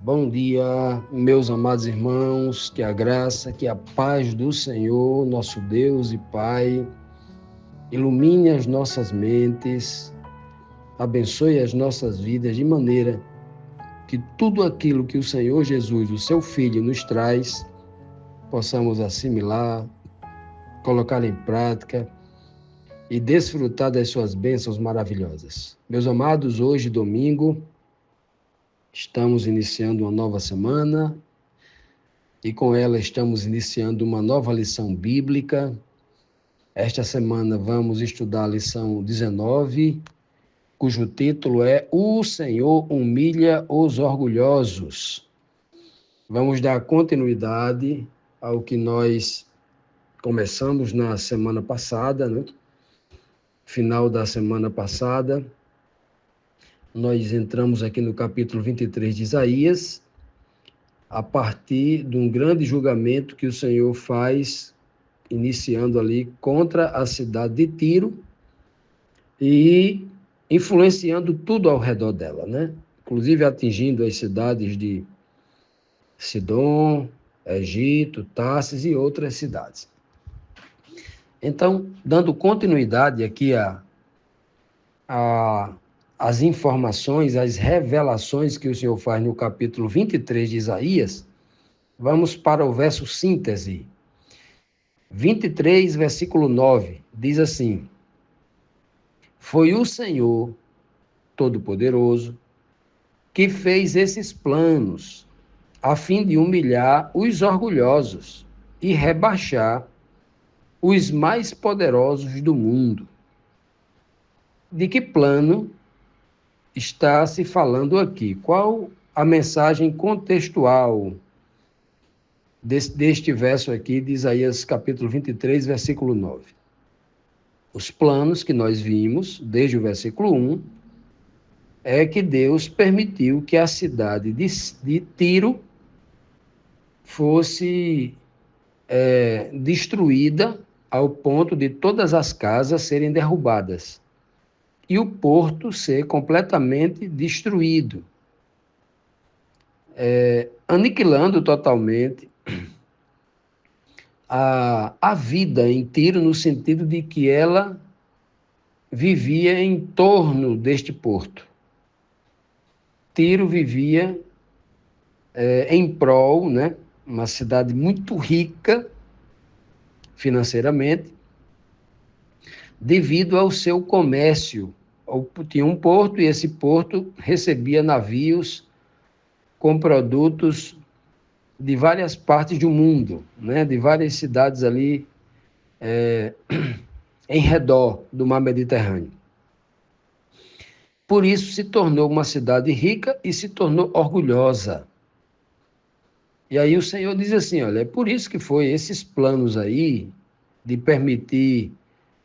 Bom dia, meus amados irmãos, que a graça, que a paz do Senhor, nosso Deus e Pai, ilumine as nossas mentes, abençoe as nossas vidas de maneira que tudo aquilo que o Senhor Jesus, o seu Filho, nos traz, possamos assimilar, colocar em prática e desfrutar das suas bênçãos maravilhosas. Meus amados, hoje, domingo, estamos iniciando uma nova semana e com ela estamos iniciando uma nova lição bíblica. Esta semana vamos estudar a lição 19, cujo título é O Senhor humilha os orgulhosos. Vamos dar continuidade ao que nós começamos na semana passada, né? Final da semana passada, nós entramos aqui no capítulo 23 de Isaías, a partir de um grande julgamento que o Senhor faz, iniciando ali contra a cidade de Tiro e influenciando tudo ao redor dela, né? Inclusive atingindo as cidades de Sidom, Egito, Tarsis e outras cidades. Então, dando continuidade aqui as informações, as revelações que o Senhor faz no capítulo 23 de Isaías, vamos para o verso síntese. 23, versículo 9, diz assim: Foi o Senhor Todo-Poderoso que fez esses planos, a fim de humilhar os orgulhosos e rebaixar os mais poderosos do mundo. De que plano está se falando aqui? Qual a mensagem contextual deste verso aqui de Isaías capítulo 23, versículo 9? Os planos que nós vimos, desde o versículo 1, é que Deus permitiu que a cidade de Tiro fosse destruída ao ponto de todas as casas serem derrubadas e o porto ser completamente destruído, aniquilando totalmente a vida em Tiro, no sentido de que ela vivia em torno deste porto. Tiro vivia em prol, né, uma cidade muito rica financeiramente, devido ao seu comércio. Tinha um porto e esse porto recebia navios com produtos de várias partes do mundo, né, de várias cidades ali em redor do mar Mediterrâneo. Por isso se tornou uma cidade rica e se tornou orgulhosa. E aí o Senhor diz assim, olha, é por isso que foi esses planos aí de permitir,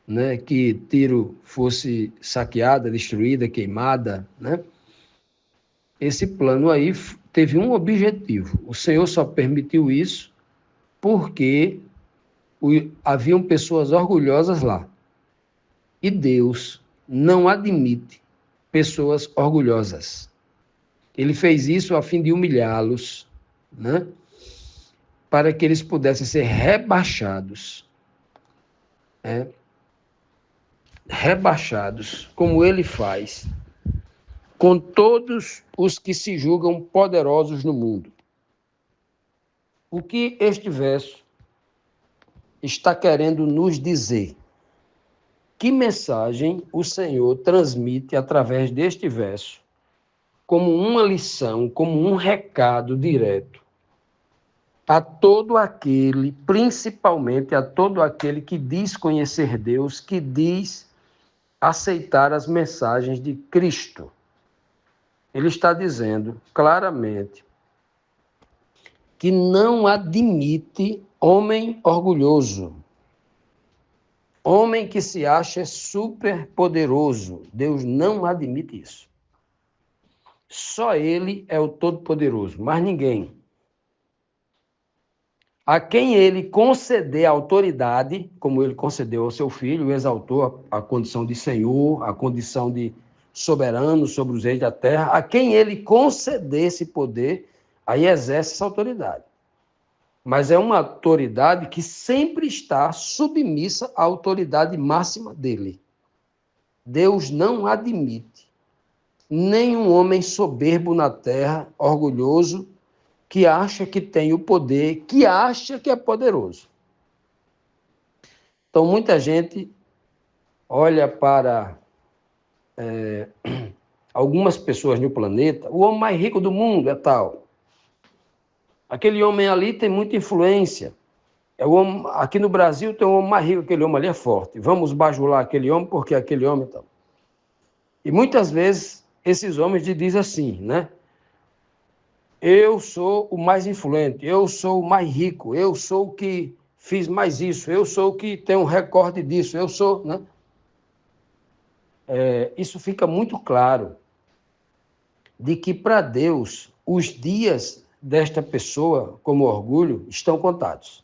né, que Tiro fosse saqueada, destruída, queimada, né? Esse plano aí teve um objetivo. O Senhor só permitiu isso porque haviam pessoas orgulhosas lá. E Deus não admite pessoas orgulhosas. Ele fez isso a fim de humilhá-los, né? Para que eles pudessem ser rebaixados. Rebaixados, como ele faz com todos os que se julgam poderosos no mundo. O que este verso está querendo nos dizer? Que mensagem o Senhor transmite através deste verso, como uma lição, como um recado direto a todo aquele, principalmente a todo aquele que diz conhecer Deus, que diz aceitar as mensagens de Cristo? Ele está dizendo claramente que não admite homem orgulhoso, homem que se acha super poderoso. Deus não admite isso. Só ele é o Todo-Poderoso, mais ninguém. A quem ele conceder autoridade, como ele concedeu ao seu filho, exaltou a condição de Senhor, a condição de soberano sobre os reis da terra, a quem ele conceder esse poder, aí exerce essa autoridade. Mas é uma autoridade que sempre está submissa à autoridade máxima dele. Deus não admite nenhum homem soberbo na terra, orgulhoso, que acha que tem o poder, que acha que é poderoso. Então, muita gente olha para algumas pessoas no planeta, o homem mais rico do mundo é tal. Aquele homem ali tem muita influência. Aqui no Brasil tem um homem mais rico, aquele homem ali é forte. Vamos bajular aquele homem porque aquele homem é tal. E muitas vezes esses homens dizem assim, né? Eu sou o mais influente, eu sou o mais rico, eu sou o que fiz mais isso, eu sou o que tem um recorde disso, eu sou, né? Isso fica muito claro de que para Deus os dias desta pessoa, como orgulho, estão contados.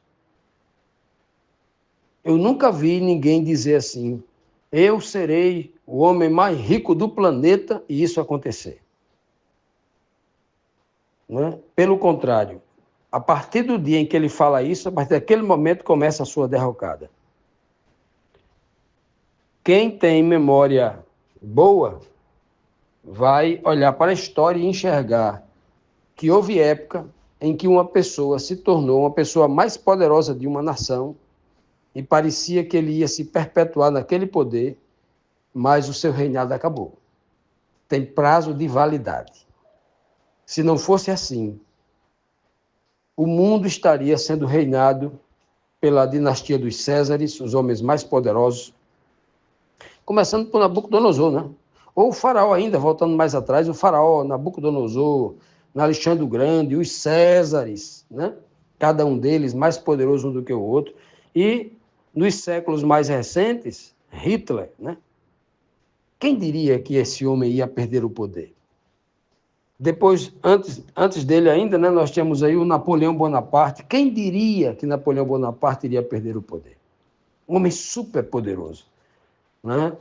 Eu nunca vi ninguém dizer assim, eu serei o homem mais rico do planeta e isso acontecer. Né? Pelo contrário, a partir do dia em que ele fala isso, a partir daquele momento começa a sua derrocada. Quem tem memória boa vai olhar para a história e enxergar que houve época em que uma pessoa se tornou uma pessoa mais poderosa de uma nação e parecia que ele ia se perpetuar naquele poder, mas o seu reinado acabou. Tem prazo de validade. Se não fosse assim, o mundo estaria sendo reinado pela dinastia dos Césares, os homens mais poderosos, começando por Nabucodonosor, né? Ou o faraó ainda, voltando mais atrás, o faraó, Nabucodonosor, Alexandre o Grande, os Césares, né? Cada um deles mais poderoso do que o outro. E nos séculos mais recentes, Hitler, né? Quem diria que esse homem ia perder o poder? Depois, antes dele ainda, né, nós tínhamos aí o Napoleão Bonaparte. Quem diria que Napoleão Bonaparte iria perder o poder? Um homem super poderoso, né?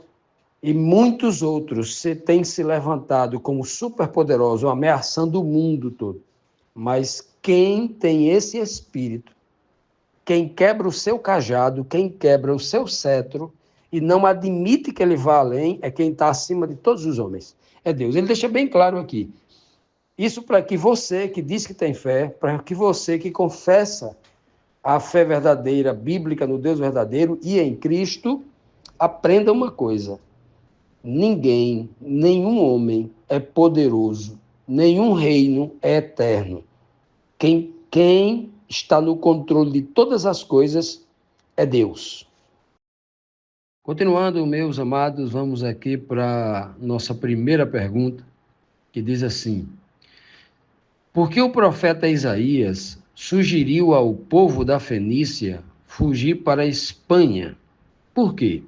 E muitos outros têm se levantado como superpoderosos, ameaçando o mundo todo. Mas quem tem esse espírito, quem quebra o seu cajado, quem quebra o seu cetro e não admite que ele vá além, é quem está acima de todos os homens. É Deus. Ele deixa bem claro aqui. Isso para que você que diz que tem fé, para que você que confessa a fé verdadeira, bíblica no Deus verdadeiro e em Cristo, aprenda uma coisa. Ninguém, nenhum homem é poderoso, nenhum reino é eterno. Quem está no controle de todas as coisas é Deus. Continuando, meus amados, vamos aqui para nossa primeira pergunta, que diz assim: por que o profeta Isaías sugeriu ao povo da Fenícia fugir para a Espanha? Por quê?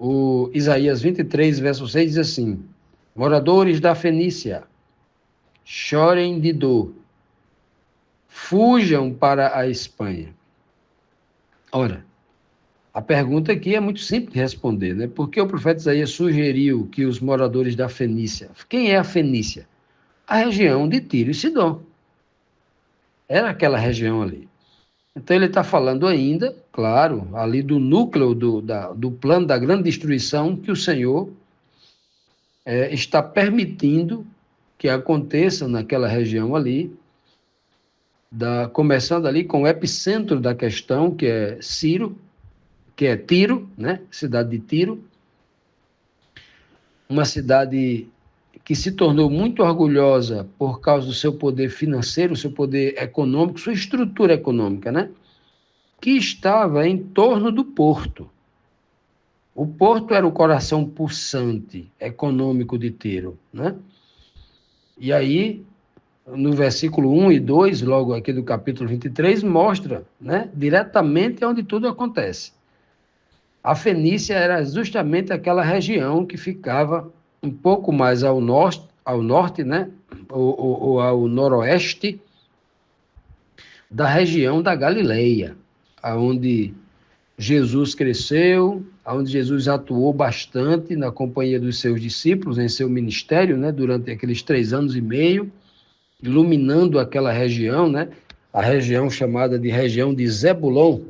O Isaías 23, verso 6 diz assim: moradores da Fenícia, chorem de dor, fujam para a Espanha. Ora, a pergunta aqui é muito simples de responder, né? Por que o profeta Isaías sugeriu que os moradores da Fenícia... Quem é a Fenícia? A região de Tiro e Sidom. Era aquela região ali. Então ele está falando ainda, claro, ali do núcleo do plano da grande destruição que o Senhor está permitindo que aconteça naquela região ali, começando ali com o epicentro da questão, que é Tiro, né? Cidade de Tiro, uma cidade que se tornou muito orgulhosa por causa do seu poder financeiro, seu poder econômico, sua estrutura econômica, né? Que estava em torno do porto. O porto era o coração pulsante econômico de Tiro, né? E aí, no versículo 1 e 2, logo aqui do capítulo 23, mostra, né, diretamente onde tudo acontece. A Fenícia era justamente aquela região que ficava um pouco mais ao norte, né, ou ao noroeste da região da Galileia, onde Jesus cresceu, onde Jesus atuou bastante na companhia dos seus discípulos, em seu ministério, né, durante aqueles 3 anos e meio. iluminando aquela região, né? A região chamada de região de Zebulon.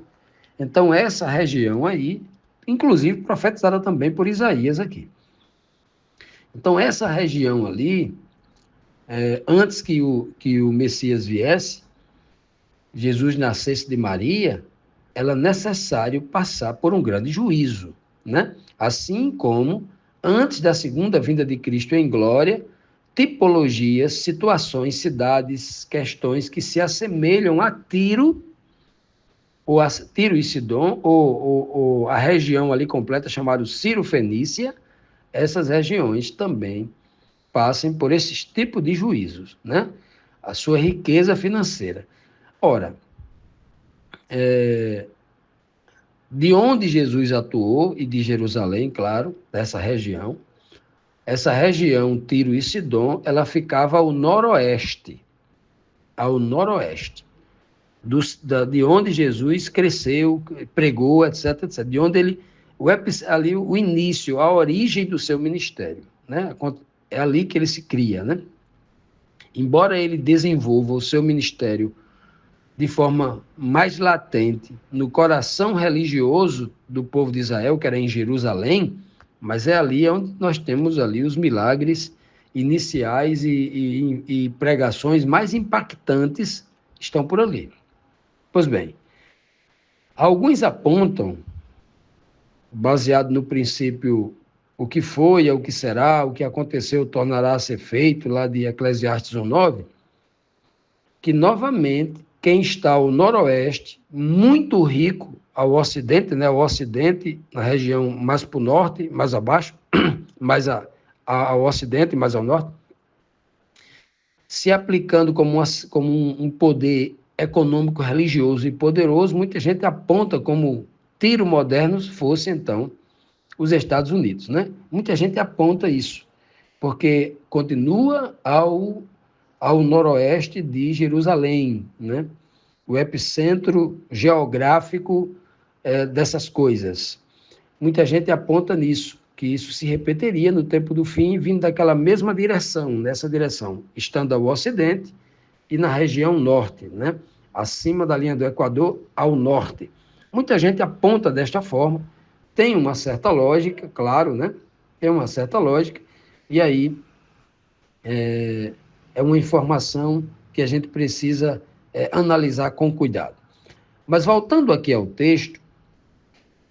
Então, essa região aí, inclusive profetizada também por Isaías aqui. Então, essa região ali, antes que o Messias viesse, Jesus nascesse de Maria, era necessário passar por um grande juízo, né? Assim como, antes da segunda vinda de Cristo em glória, tipologias, situações, cidades, questões que se assemelham a Tiro, ou a Tiro e Sidom, ou a região ali completa chamada Ciro-Fenícia, essas regiões também passem por esses tipos de juízos, né? A sua riqueza financeira. Ora, de onde Jesus atuou, e de Jerusalém, claro, dessa região, essa região, Tiro e Sidom, ela ficava ao noroeste, de onde Jesus cresceu, pregou, etc, etc. De onde ele, ali o início, a origem do seu ministério, né? É ali que ele se cria, né? Embora ele desenvolva o seu ministério de forma mais latente no coração religioso do povo de Israel, que era em Jerusalém, mas é ali onde nós temos ali os milagres iniciais e pregações mais impactantes estão por ali. Pois bem, alguns apontam, baseado no princípio o que foi, é o que será, o que aconteceu tornará a ser feito, lá de Eclesiastes 1:9, que novamente quem está ao noroeste, muito rico ao ocidente, né? O ocidente, na região mais para o norte, mais abaixo, mais ao ocidente, mais ao norte, se aplicando como um poder econômico, religioso e poderoso, muita gente aponta como Tiro modernos fosse, então, os Estados Unidos, né? Muita gente aponta isso, porque continua ao noroeste de Jerusalém, né? O epicentro geográfico dessas coisas. Muita gente aponta nisso, que isso se repetiria no tempo do fim, vindo daquela mesma direção, nessa direção, estando ao ocidente e na região norte, né? Acima da linha do Equador, ao norte. Muita gente aponta desta forma, tem uma certa lógica, claro, né? Tem uma certa lógica, e aí é uma informação que a gente precisa analisar com cuidado. Mas voltando aqui ao texto,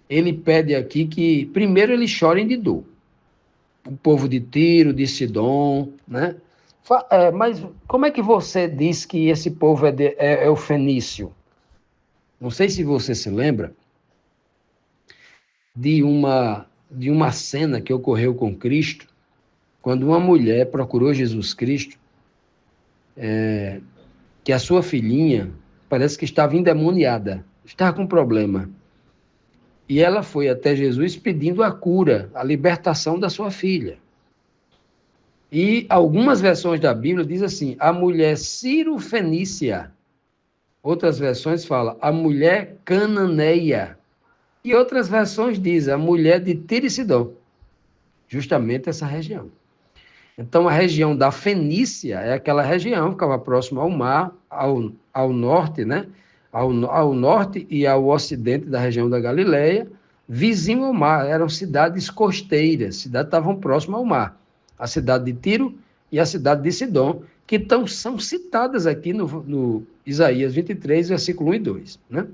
ele pede aqui que primeiro eles chorem de dor. O povo de Tiro, de Sidom, né? Mas como é que você diz que esse povo é o fenício? Não sei se você se lembra de uma cena que ocorreu com Cristo, quando uma mulher procurou Jesus Cristo, que a sua filhinha parece que estava endemoniada, estava com problema. E ela foi até Jesus pedindo a cura, a libertação da sua filha. E algumas versões da Bíblia diz assim, a mulher Ciro-Fenícia. Outras versões falam, a mulher cananeia. E outras versões dizem, a mulher de Tiro e Sidom. Justamente essa região. Então, a região da Fenícia é aquela região que ficava próxima ao mar, ao norte, né? Ao norte e ao ocidente da região da Galileia, vizinho ao mar. Eram cidades costeiras, cidades estavam próximas ao mar. A cidade de Tiro e a cidade de Sidom, que são citadas aqui no Isaías 23, versículo 1 e 2. Né?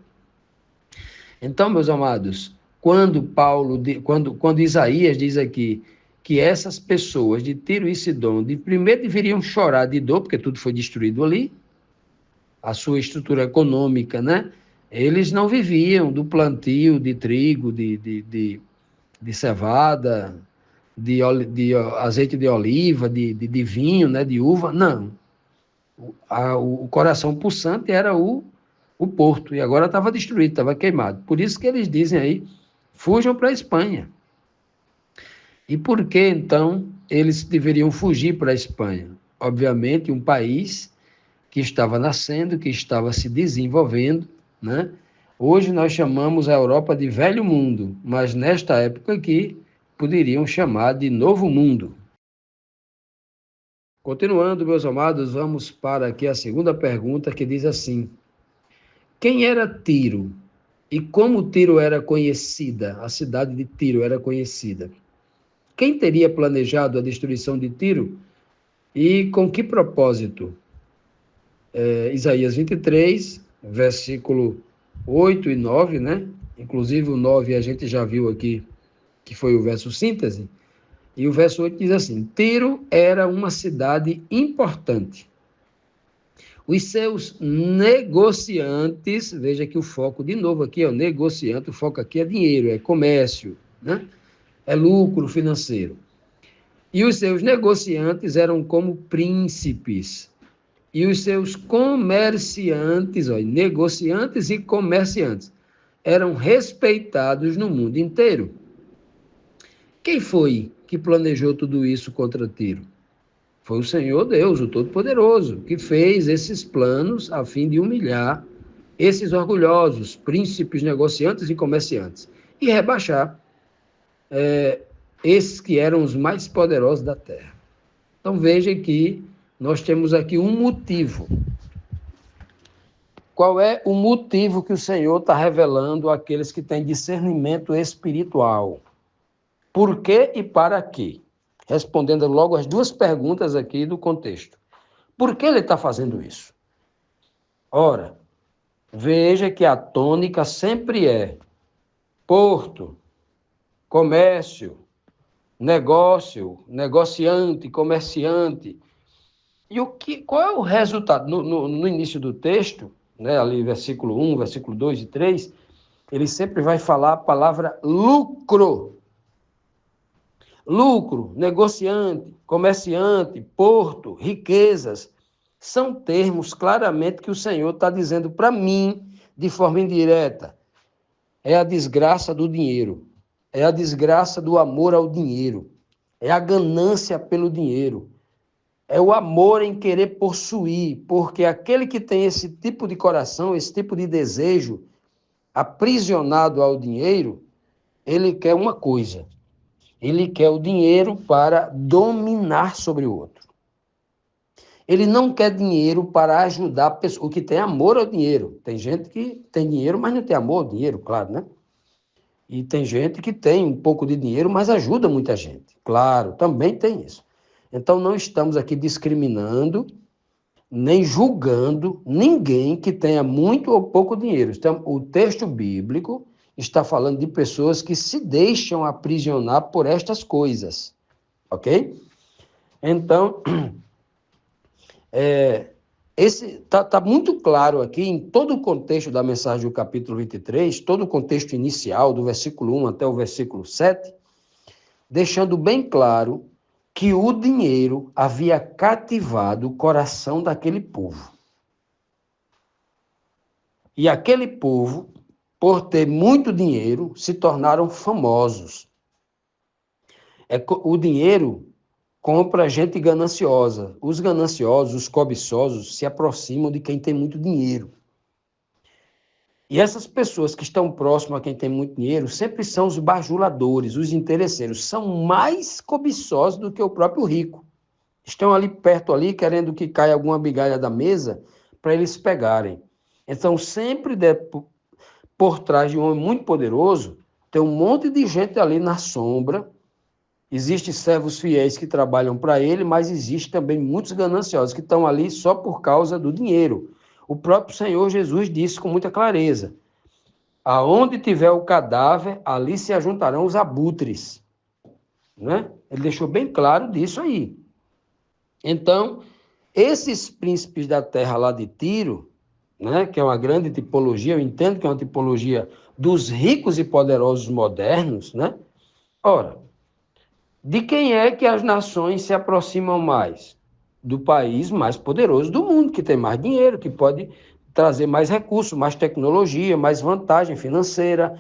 Então, meus amados, quando Isaías diz aqui que essas pessoas de Tiro e Sidom, primeiro deveriam chorar de dor, porque tudo foi destruído ali, a sua estrutura econômica, né? Eles não viviam do plantio de trigo, de cevada, de azeite de oliva, de vinho, né? De uva, não. O coração pulsante era o porto, e agora estava destruído, estava queimado. Por isso que eles dizem aí, fujam para a Espanha. E por que, então, eles deveriam fugir para a Espanha? Obviamente, um país que estava nascendo, que estava se desenvolvendo, né? Hoje nós chamamos a Europa de Velho Mundo, mas nesta época aqui poderiam chamar de Novo Mundo. Continuando, meus amados, vamos para aqui a segunda pergunta, que diz assim: quem era Tiro e como Tiro era conhecida? A cidade de Tiro era conhecida. Quem teria planejado a destruição de Tiro e com que propósito? Isaías 23, versículo 8 e 9, né? Inclusive o 9 a gente já viu aqui, que foi o verso síntese. E o verso 8 diz assim: Tiro era uma cidade importante. Os seus negociantes, veja que o foco, de novo aqui, ó, negociante, o foco aqui é dinheiro, é comércio, né? É lucro financeiro. E os seus negociantes eram como príncipes. E os seus comerciantes, ó, negociantes e comerciantes, eram respeitados no mundo inteiro. Quem foi que planejou tudo isso contra Tiro? Foi o Senhor Deus, o Todo-Poderoso, que fez esses planos a fim de humilhar esses orgulhosos príncipes, negociantes e comerciantes e rebaixar esses que eram os mais poderosos da terra. Então vejam que nós temos aqui um motivo. Qual é o motivo que o Senhor está revelando àqueles que têm discernimento espiritual? Por quê e para quê? Respondendo logo as duas perguntas aqui do contexto. Por que ele está fazendo isso? Ora, veja que a tônica sempre é porto, comércio, negócio, negociante, comerciante. E qual é o resultado? No início do texto, né, ali versículo 1, versículo 2 e 3, ele sempre vai falar a palavra lucro. Lucro, negociante, comerciante, porto, riquezas, são termos claramente que o Senhor está dizendo para mim, de forma indireta. É a desgraça do dinheiro, é a desgraça do amor ao dinheiro, é a ganância pelo dinheiro, é o amor em querer possuir, porque aquele que tem esse tipo de coração, esse tipo de desejo, aprisionado ao dinheiro, ele quer uma coisa. Ele quer o dinheiro para dominar sobre o outro. Ele não quer dinheiro para ajudar a pessoa, o que tem amor ao dinheiro. Tem gente que tem dinheiro, mas não tem amor ao dinheiro, claro, né? E tem gente que tem um pouco de dinheiro, mas ajuda muita gente. Claro, também tem isso. Então não estamos aqui discriminando, nem julgando ninguém que tenha muito ou pouco dinheiro. Então, o texto bíblico está falando de pessoas que se deixam aprisionar por estas coisas, ok? Então, tá muito claro aqui, em todo o contexto da mensagem do capítulo 23, todo o contexto inicial, do versículo 1 até o versículo 7, deixando bem claro que o dinheiro havia cativado o coração daquele povo. E aquele povo, por ter muito dinheiro, se tornaram famosos. O dinheiro compra gente gananciosa. Os gananciosos, os cobiçosos, se aproximam de quem tem muito dinheiro. E essas pessoas que estão próximas a quem tem muito dinheiro sempre são os bajuladores, os interesseiros. São mais cobiçosos do que o próprio rico. Estão ali perto, ali, querendo que caia alguma migalha da mesa para eles pegarem. Então, sempre por trás de um homem muito poderoso, tem um monte de gente ali na sombra. Existem servos fiéis que trabalham para ele, mas existe também muitos gananciosos que estão ali só por causa do dinheiro. O próprio Senhor Jesus disse com muita clareza: aonde tiver o cadáver, ali se ajuntarão os abutres. Né? Ele deixou bem claro disso aí. Então, esses príncipes da terra lá de Tiro, né, que é uma grande tipologia, eu entendo que é uma tipologia dos ricos e poderosos modernos, né? Ora, de quem é que as nações se aproximam mais? Do país mais poderoso do mundo, que tem mais dinheiro, que pode trazer mais recursos, mais tecnologia, mais vantagem financeira,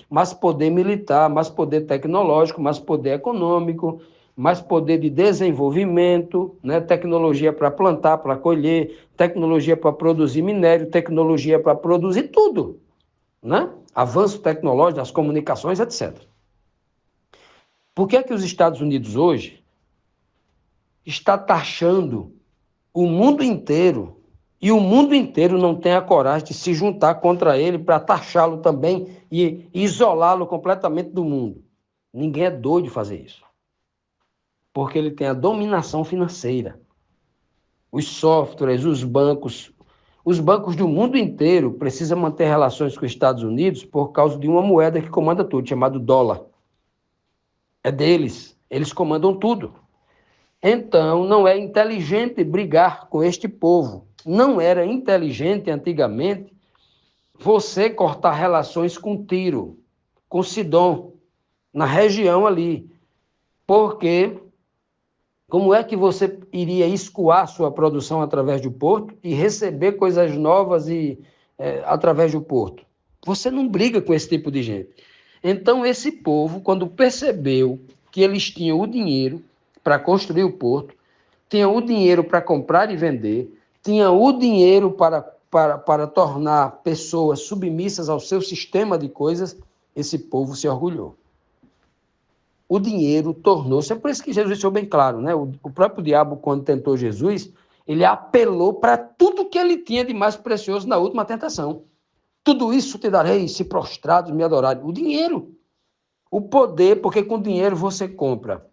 mais poder militar, mais poder tecnológico, mais poder econômico, mais poder de desenvolvimento, né? Tecnologia para plantar, para colher, tecnologia para produzir minério, tecnologia para produzir tudo, né? Avanço tecnológico das comunicações, etc. Por que é que os Estados Unidos hoje está taxando o mundo inteiro, e o mundo inteiro não tem a coragem de se juntar contra ele para taxá-lo também e isolá-lo completamente do mundo. Ninguém é doido de fazer isso, porque ele tem a dominação financeira. Os softwares, os bancos do mundo inteiro precisam manter relações com os Estados Unidos por causa de uma moeda que comanda tudo, chamada dólar. É deles, eles comandam tudo. Então, não é inteligente brigar com este povo. Não era inteligente antigamente você cortar relações com Tiro, com Sidom, na região ali. Porque como é que você iria escoar sua produção através do porto e receber coisas novas através do porto? Você não briga com esse tipo de gente. Então, esse povo, quando percebeu que eles tinham o dinheiro para construir o porto, tinham o dinheiro para comprar e vender, tinham o dinheiro para tornar pessoas submissas ao seu sistema de coisas, esse povo se orgulhou. O dinheiro tornou-se, é por isso que Jesus deixou bem claro, né? O próprio diabo, quando tentou Jesus, ele apelou para tudo que ele tinha de mais precioso na última tentação. Tudo isso te darei, se prostrados me adorarem. O dinheiro, o poder, porque com dinheiro você compra.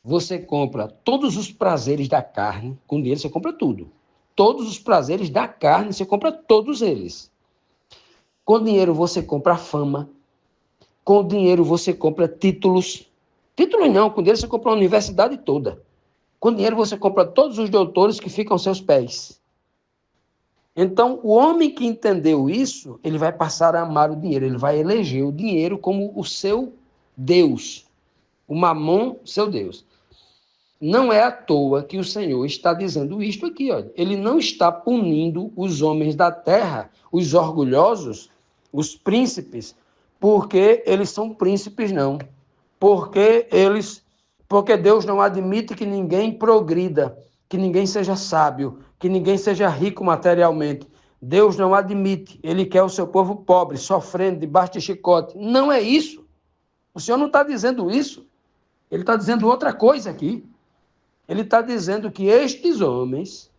Você compra todos os prazeres da carne, com dinheiro você compra tudo. Todos os prazeres da carne, você compra todos eles. Com dinheiro você compra fama. Com dinheiro você compra títulos. Títulos não, com dinheiro você compra a universidade toda. Com dinheiro você compra todos os doutores que ficam aos seus pés. Então, o homem que entendeu isso, ele vai passar a amar o dinheiro, ele vai eleger o dinheiro como o seu Deus. O mamon, seu Deus. Não é à toa que o Senhor está dizendo isto aqui, olha. Ele não está punindo os homens da terra, os orgulhosos, os príncipes, porque eles são príncipes, não. Porque Deus não admite que ninguém progrida, que ninguém seja sábio, que ninguém seja rico materialmente. Deus não admite. Ele quer o seu povo pobre, sofrendo debaixo de chicote. Não é isso. O Senhor não está dizendo isso. Ele está dizendo outra coisa aqui. Ele está dizendo que estes homens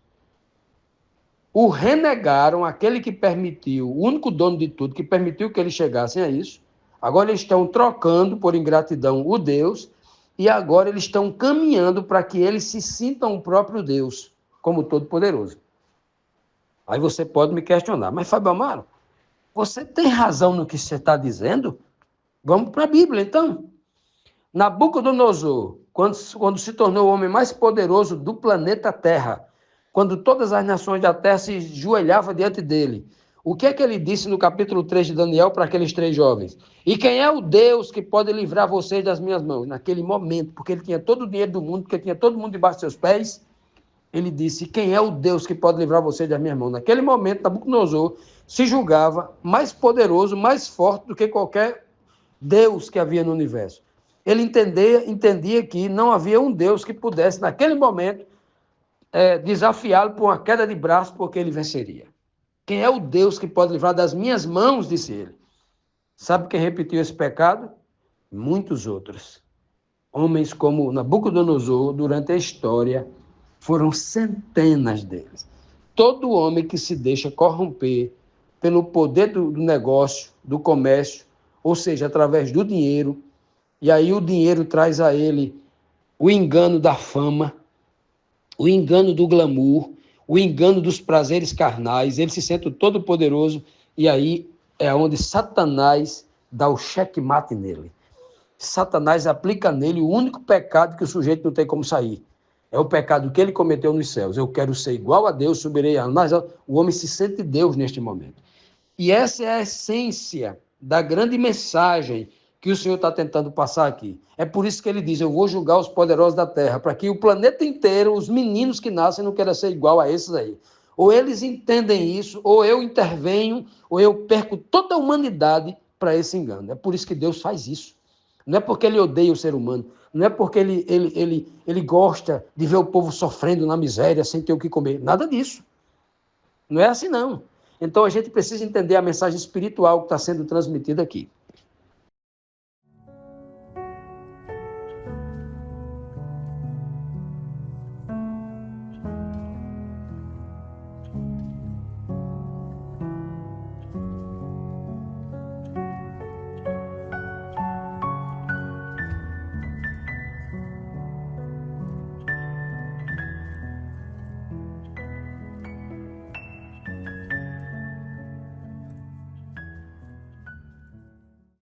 o renegaram, aquele que permitiu, o único dono de tudo, que permitiu que eles chegassem a isso. Agora eles estão trocando por ingratidão o Deus e agora eles estão caminhando para que eles se sintam o próprio Deus, como Todo-Poderoso. Aí você pode me questionar, mas Fábio Amaro, você tem razão no que você está dizendo? Vamos para a Bíblia, então. Nabucodonosor, quando se tornou o homem mais poderoso do planeta Terra, quando todas as nações da Terra se ajoelhavam diante dele, o que é que ele disse no capítulo 3 de Daniel para aqueles 3 jovens? E quem é o Deus que pode livrar vocês das minhas mãos? Naquele momento, porque ele tinha todo o dinheiro do mundo, porque tinha todo mundo debaixo de seus pés, ele disse, quem é o Deus que pode livrar vocês das minhas mãos? Naquele momento, Nabucodonosor se julgava mais poderoso, mais forte do que qualquer Deus que havia no universo. Ele entendia que não havia um Deus que pudesse, naquele momento, desafiá-lo por uma queda de braço, porque ele venceria. Quem é o Deus que pode livrar das minhas mãos, disse ele. Sabe quem repetiu esse pecado? Muitos outros. Homens como Nabucodonosor, durante a história, foram centenas deles. Todo homem que se deixa corromper pelo poder do negócio, do comércio, ou seja, através do dinheiro, e aí o dinheiro traz a ele o engano da fama, o engano do glamour, o engano dos prazeres carnais, ele se sente todo poderoso, e aí é onde Satanás dá o checkmate nele. Satanás aplica nele o único pecado que o sujeito não tem como sair. É o pecado que ele cometeu nos céus. Eu quero ser igual a Deus, subirei a mais alto. O homem se sente Deus neste momento. E essa é a essência da grande mensagem que o Senhor está tentando passar aqui. É por isso que ele diz, eu vou julgar os poderosos da terra, para que o planeta inteiro, os meninos que nascem, não queiram ser igual a esses aí. Ou eles entendem isso, ou eu intervenho, ou eu perco toda a humanidade para esse engano. É por isso que Deus faz isso. Não é porque ele odeia o ser humano, não é porque ele gosta de ver o povo sofrendo na miséria, sem ter o que comer. Nada disso. Não é assim, não. Então, a gente precisa entender a mensagem espiritual que está sendo transmitida aqui.